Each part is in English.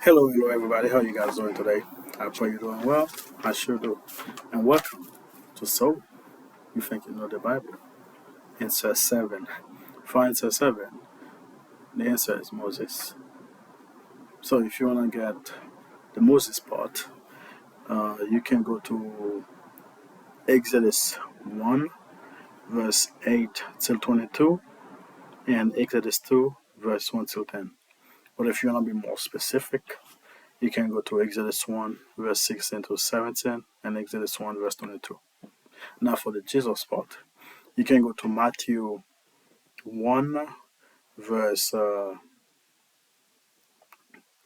Hello, everybody. How you guys doing today? I pray you're doing well. I sure do. And welcome to So You Think You Know the Bible. Answer 7. For answer 7, the answer is Moses. So if you want to get the Moses part, you can go to Exodus 1, verse 8 till 22, and Exodus 2, verse 1 till 10. But if you want to be more specific, you can go to Exodus 1, verse 16 to 17, and Exodus 1, verse 22. Now, for the Jesus part, you can go to Matthew 1, verse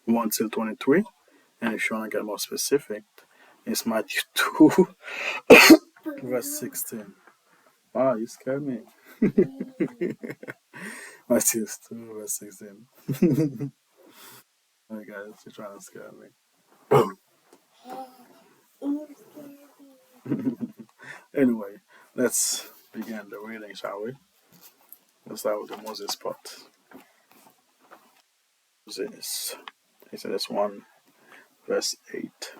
1 till 23. And if you want to get more specific, it's Matthew 2, verse 16. Wow, you scared me. Matthew 2, verse 16. Oh, guys, you're trying to scare me. Anyway, let's begin the reading, shall we? Let's start with the Moses part. Moses, Exodus 1, verse 8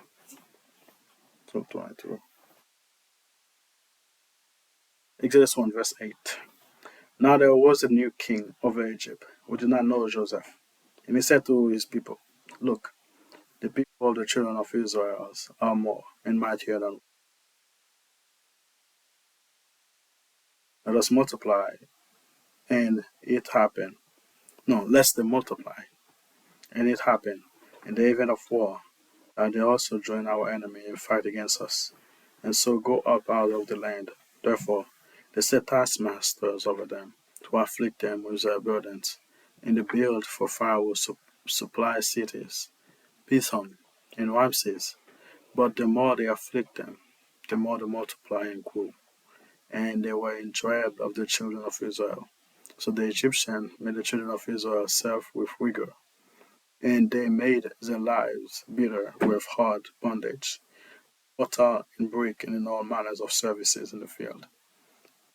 to 22. Exodus 1, verse 8. Now there was a new king over Egypt who did not know Joseph. And he said to his people, Look, the people of the children of Israel are more and mightier than we. Let us multiply. And it happened. No, lest they multiply. And it happened in the event of war that they also join our enemy and fight against us, and so go up out of the land. Therefore, they set taskmasters over them to afflict them with their burdens, and they build for firewood supply cities, Pithom and Ramses. But the more they afflict them, the more they multiply and grow. And they were in dread of the children of Israel. So the Egyptians made the children of Israel serve with rigor, and they made their lives bitter with hard bondage, mortar and brick, and in all manners of services in the field.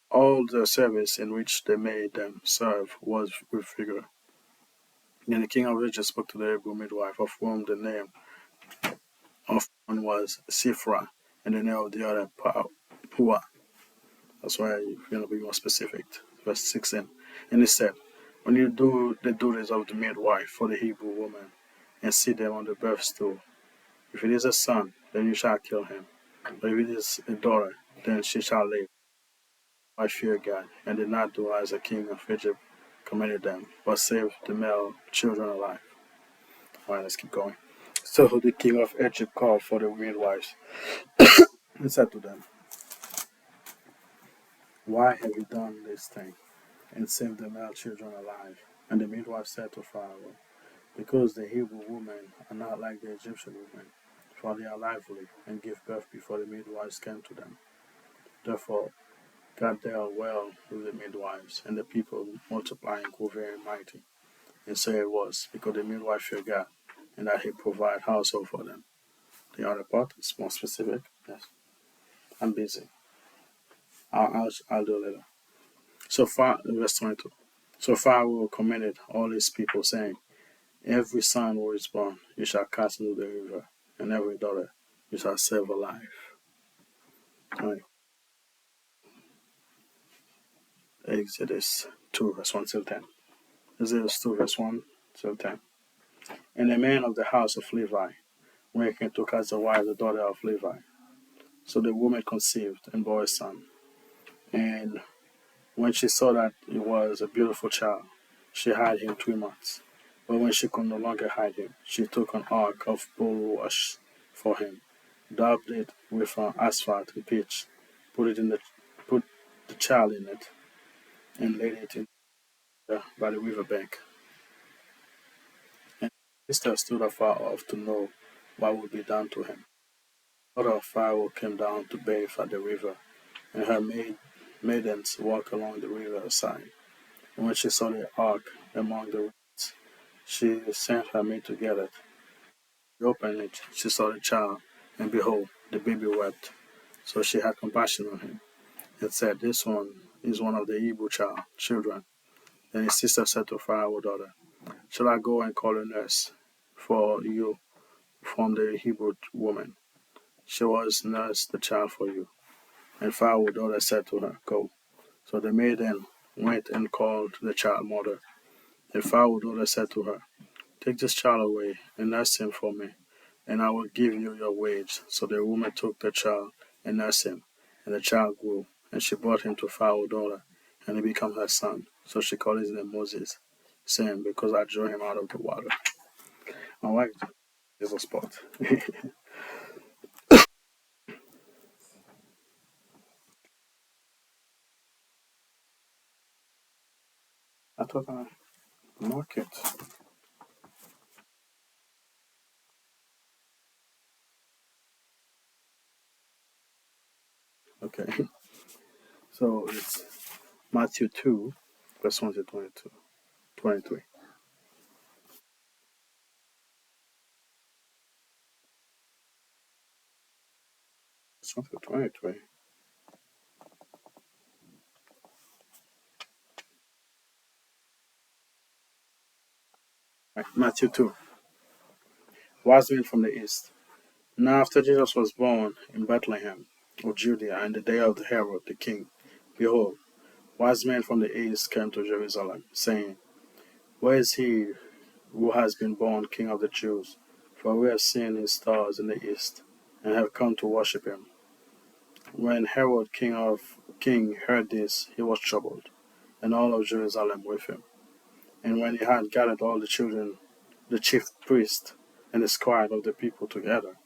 All the service in which they made them serve was with vigor. And the king of Egypt spoke to the Hebrew midwife, of whom the name of one was Sifra, and the name of the other Pua. That's why you're going to be more specific. Verse 16. And he said, When you do the duties of the midwife for the Hebrew woman, and sit them on the birth stool, if it is a son, then you shall kill him. But if it is a daughter, then she shall live. I fear God, and did not do as the king of Egypt commanded them, but saved the male children alive. All right, let's keep going. So the king of Egypt called for the midwives and said to them, Why have you done this thing, and saved the male children alive? And the midwife said to Pharaoh, Because the Hebrew women are not like the Egyptian women, for they are lively and give birth before the midwives came to them. Therefore, God dealt well with the midwives, and the people multiplying grew very mighty. And so it was, because the midwife feared God, and that he provided household for them. The other part is more specific. Yes, I'm busy. I'll do it later. So far, verse 22. So Pharaoh commanded all his people, saying, Every son who is born you shall cast into the river, and every daughter you shall save alive. All right. Exodus 2, verse 1 till 10. Exodus 2, verse 1 till 10. And a man of the house of Levi went and took as a wife the daughter of Levi. So the woman conceived and bore a son. And when she saw that he was a beautiful child, she hid him 3 months. But when she could no longer hide him, she took an ark of bulrush for him, daubed it with asphalt and pitch, put the child in it, and laid it by the river bank. And his sister stood afar off to know what would be done to him. The daughter of Pharaoh came down to bathe at the river, and her maidens walked along the river side. And when she saw the ark among the reeds, she sent her maid to get it. She opened it, she saw the child, and behold, the baby wept. So she had compassion on him, and said, This one is one of the Hebrew children. Then his sister said to Pharaoh's daughter, Shall I go and call a nurse for you from the Hebrew woman. She was nursed the child for you. And Pharaoh's daughter said to her, Go. So the maiden went and called the child mother. And Pharaoh's daughter said to her, Take this child away and nurse him for me, and I will give you your wage. So the woman took the child and nursed him, and the child grew. And she brought him to Pharaoh's daughter, and he became her son. So she called his name Moses, saying, Because I drew him out of the water. All right, there's a spot. I thought I mark it. Okay, so it's Matthew 2, verse 1 to 22, 23. Verse 1 to 23. Right, Matthew 2. Wise men from the east. Now after Jesus was born in Bethlehem of Judea in the day of Herod the king, behold, wise men from the east came to Jerusalem, saying, Where is he who has been born King of the Jews? For we have seen his stars in the east, and have come to worship him. When Herod king heard this, he was troubled, and all of Jerusalem with him. And when he had gathered all the children, the chief priests, and the scribe of the people together,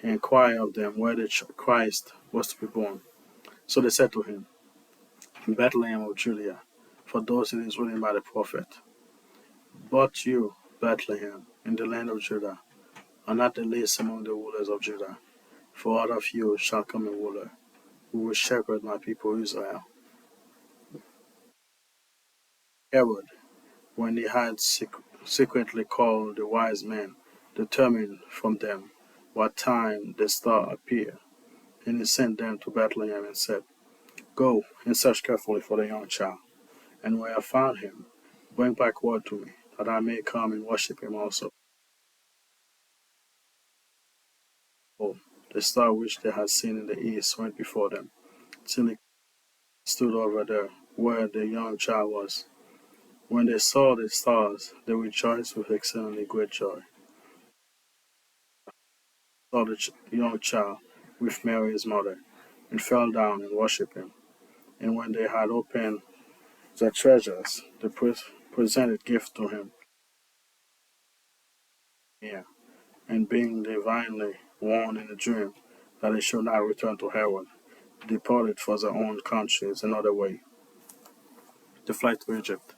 he inquired of them where the Christ was to be born. So they said to him, In Bethlehem of Judea, for thus it is written by the prophet, But you, Bethlehem, in the land of Judah, are not the least among the rulers of Judah, for out of you shall come a ruler, who will shepherd my people Israel. Herod, when he had secretly called the wise men, determined from them what time the star appeared, and he sent them to Bethlehem and said, Go and search carefully for the young child, and when I found him, bring back word to me, that I may come and worship him also. Oh, the star which they had seen in the east went before them, till it stood over there where the young child was. When they saw the stars, they rejoiced with exceedingly great joy. Saw the young child with Mary his mother, and fell down and worshipped him. And when they had opened their treasures, they presented gifts to him. Yeah. And being divinely warned in a dream that they should not return to Herod, departed for their own countries another way, to fly to Egypt.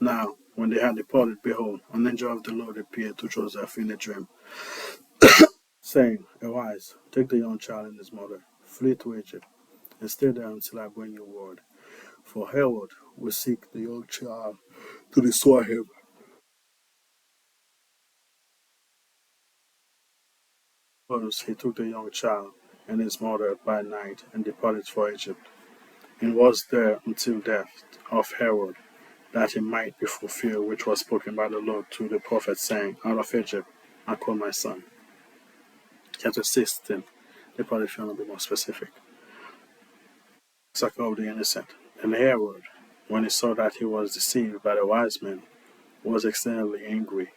Now, when they had departed, behold, an angel of the Lord appeared to Joseph in a dream, saying, Arise, take the young child and his mother, flee to Egypt, and stay there until I bring you word. For Herod will seek the young child to destroy him. First, he took the young child and his mother by night and departed for Egypt, and was there until death of Herod, that it might be fulfilled which was spoken by the Lord to the prophet, saying, Out of Egypt I call my son. Chapter 16. They probably should to be more specific. Massacre of the innocent. And Herod, when he saw that he was deceived by the wise men, was exceedingly angry,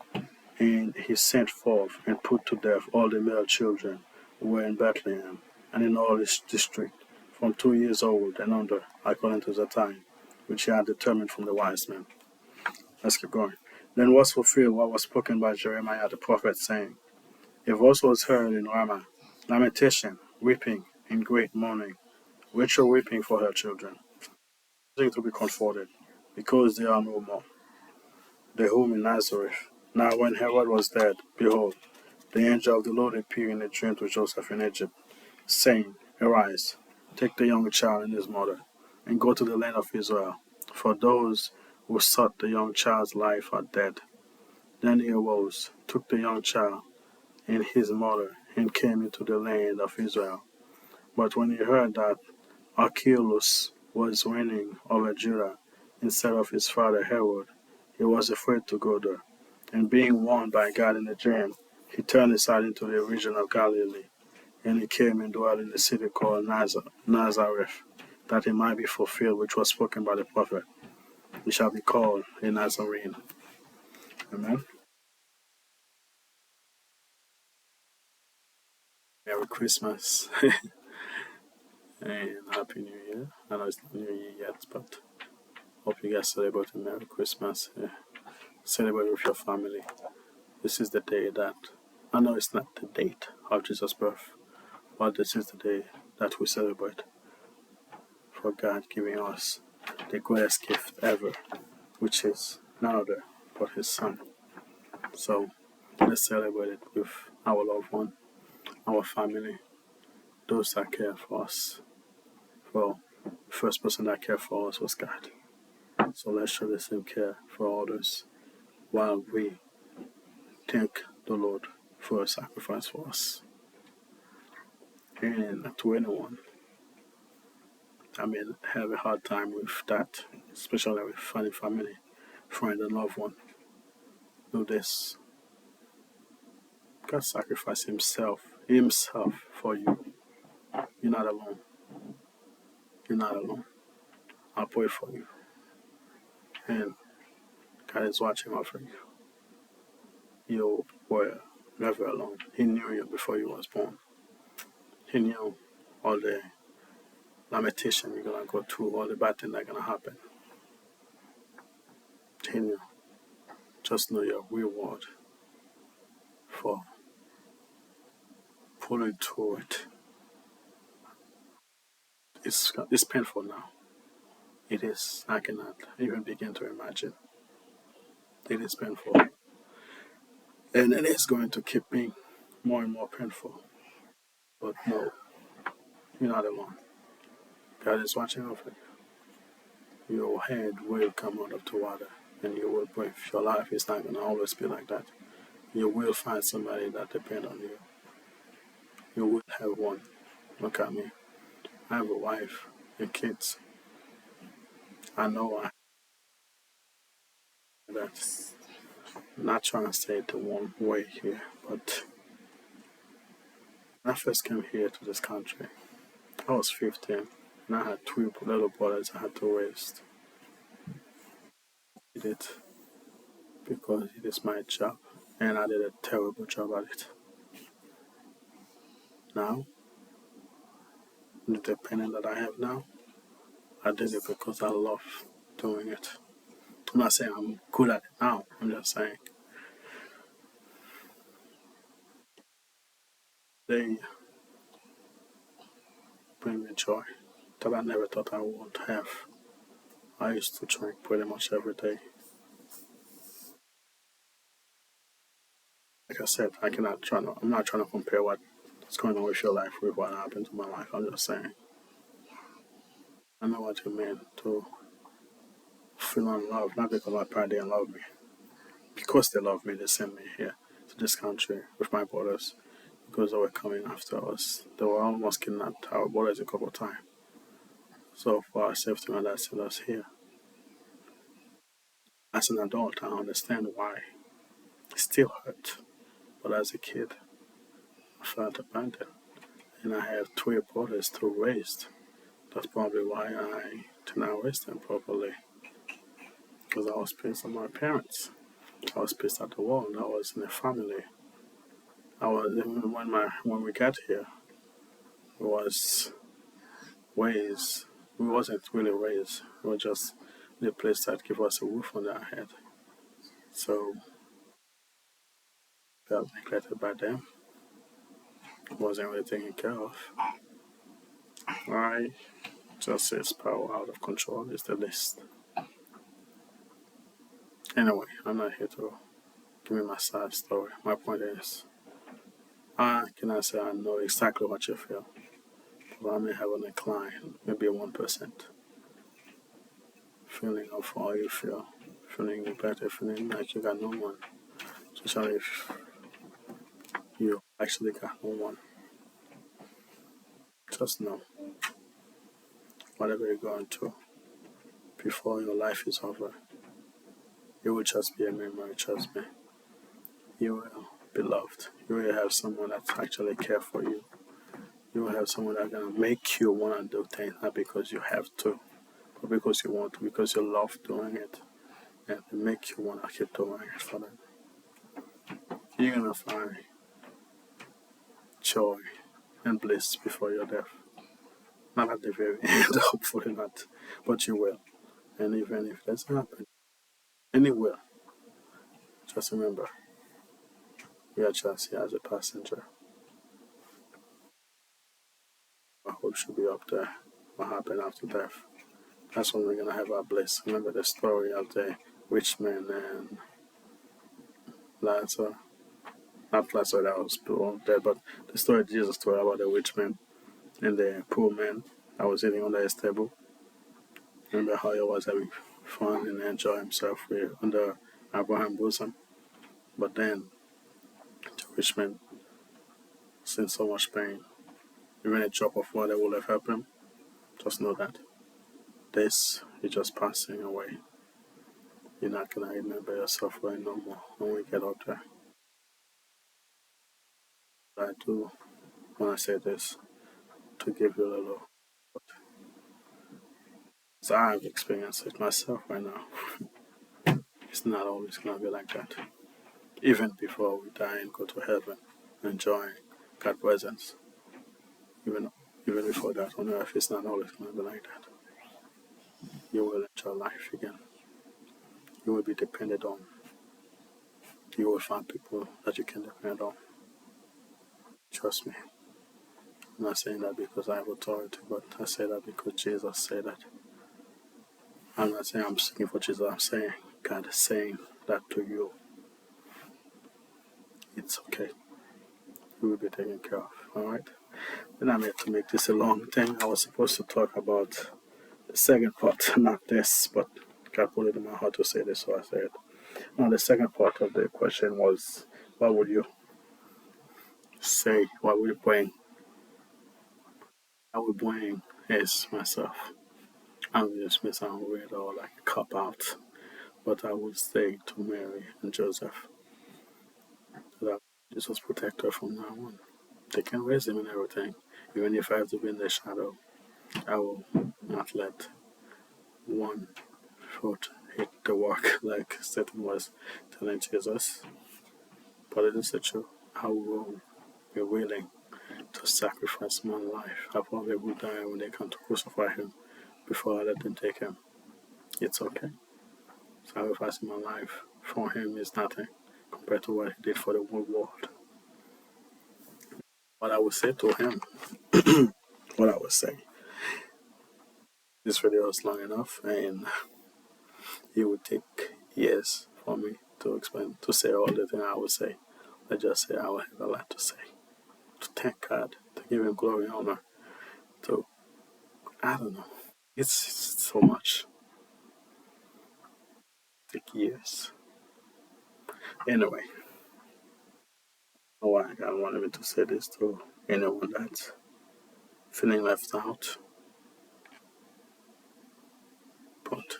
and he sent forth and put to death all the male children who were in Bethlehem and in all his district, from 2 years old and under, according to the time which he had determined from the wise men. Let's keep going. Then was fulfilled what was spoken by Jeremiah the prophet, saying, A voice was heard in Ramah, lamentation, weeping, and great mourning, Rachel weeping for her children, to be comforted, because they are no more, the home in Nazareth. Now when Herod was dead, behold, the angel of the Lord appeared in a dream to Joseph in Egypt, saying, Arise, take the young child and his mother, and go to the land of Israel, for those who sought the young child's life are dead. Then he arose, took the young child and his mother, and came into the land of Israel. But when he heard that Archelaus was reigning over Judah instead of his father Herod, he was afraid to go there. And being warned by God in a dream, he turned aside into the region of Galilee, and he came and dwelt in the city called Nazareth, that it might be fulfilled which was spoken by the prophet. He shall be called a Nazarene. Amen. Merry Christmas and Happy New Year. I know it's not New Year yet, but hope you guys celebrate a Merry Christmas. Celebrate with your family. This is the day that, I know it's not the date of Jesus' birth, but this is the day that we celebrate for God giving us the greatest gift ever, which is none other but His Son. So let's celebrate it with our loved one, our family, those that care for us. Well, the first person that cared for us was God. So let's show the same care for others while we thank the Lord for a sacrifice for us. And to anyone, I may have a hard time with that, especially with family, friend, and loved one. Know this: God sacrificed Himself for you. You're not alone. You're not alone. I'll pray for you. And God is watching over you. You were never alone. He knew you before you was born. He knew all the lamentation you're gonna go through, all the bad things that are gonna happen. He knew. Just know your reward for pulling through it. It's painful now. It is. I cannot even begin to imagine. It is painful. And it is going to keep being more and more painful. But no, you're not alone. God is watching over you. Your head will come out of the water and you will breathe. Your life is not going to always be like that. You will find somebody that depends on you. You will have one. Look at me. I have a wife and kids. I know that's not trying to say it the one way here, but when I first came here to this country, I was 15 and I had three little brothers I had to raise. I did it because it is my job and I did a terrible job at it. Now, the dependent that I have now, I did it because I love doing it. I'm not saying I'm good at it now, I'm just saying they bring me joy that I never thought I would have. I used to drink pretty much every day. Like I said, I'm not trying to compare what's going on with your life with what happened to my life. I'm just saying, I know what you mean to feel unloved, not because my parents didn't love me. Because they love me, they sent me here to this country with my brothers because they were coming after us. They were almost kidnapped our brothers a couple of times. So for our safety, my dad sent us here. As an adult, I understand why. It still hurt. But as a kid, I felt abandoned. And I have three brothers to raise. That's probably why I did not raise them properly. Because I was pissed at my parents. I was pissed at the world. I was in a family. I was when we got here, it was raised. We wasn't really raised. We were just the place that gave us a roof on our head. So felt neglected by them. Wasn't really taken care of. I just say power out of control is the list. Anyway, I'm not here to give me my sad story. My point is, I cannot say I know exactly what you feel. But I may have an incline, maybe 1%. Feeling of how you feel. Feeling better, feeling like you got no one. Especially if you actually got no one. Just know, whatever you're going through, before your life is over, You will just be a memory, trust me. You will be loved. You will have someone that actually care for you. You will have someone that's gonna make you wanna do things, not because you have to, but because you want to, because you love doing it. And they make you wanna keep doing it for them. You're gonna find joy and bliss before your death. Not at the very end, hopefully not, but you will. And even if that's happen, and it will, just remember, you are just here as a passenger. My hope should be up there. What happened after death? That's when we're gonna have our bliss. Remember the story of the rich man and Lazarus. Not Lazarus that was poor dead, but the story Jesus told about the rich man and the poor man that was sitting under his table. Remember how he was having fun and enjoy himself under Abraham's bosom. But then the rich man seen so much pain. Even a drop of water will have helped him. Just know that this is just passing away. You're not gonna remember your suffering no more when we get up there. But I do when I say this to give you a little. So I've experienced it myself right now. It's not always gonna be like that. Even before we die and go to heaven, enjoying God's presence. Even even before that on earth, it's not always gonna be like that. You will enjoy life again. You will be depended on. You will find people that you can depend on. Trust me. I'm not saying that because I have authority, but I say that because Jesus said that. I'm not saying I'm speaking for Jesus. I'm saying God is saying that to you. It's okay. You will be taken care of. Alright? Then I'm here to make this a long thing. I was supposed to talk about the second part, not this, but God put it in my heart to say this, so I said it. Now, the second part of the question was, what would you say? What would you bring? I would bring is myself. I'm just may sound weird or like a cop out, but I would say to Mary and Joseph that Jesus protect her from now on. They can raise him and everything. Even if I have to be in the shadow, I will not let one foot hit the rock like Satan was telling Jesus. But it is the truth. I will be willing to sacrifice my life. I probably would die when they come to crucify him before I let them take him. It's okay. Sacrificing my life for him is nothing compared to what he did for the whole world. What I would say to him, what I would say, this video is long enough and it would take years for me to explain, to say all the things I would say. Let's just say I would have a lot to say. To thank God, to give him glory and honor, to, I don't know. It's so much. Take years. Anyway, why God wanted me to say this to anyone that's feeling left out. But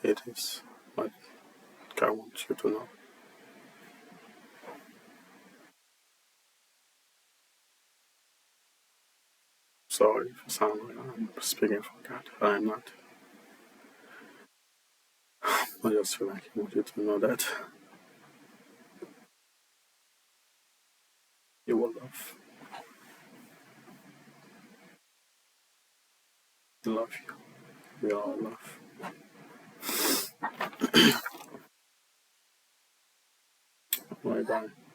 it is what God wants you to know. Sorry if it sounds like I'm speaking for God. I'm not. I just feel like I want you to know that you will love. I love you. We all love. Bye bye.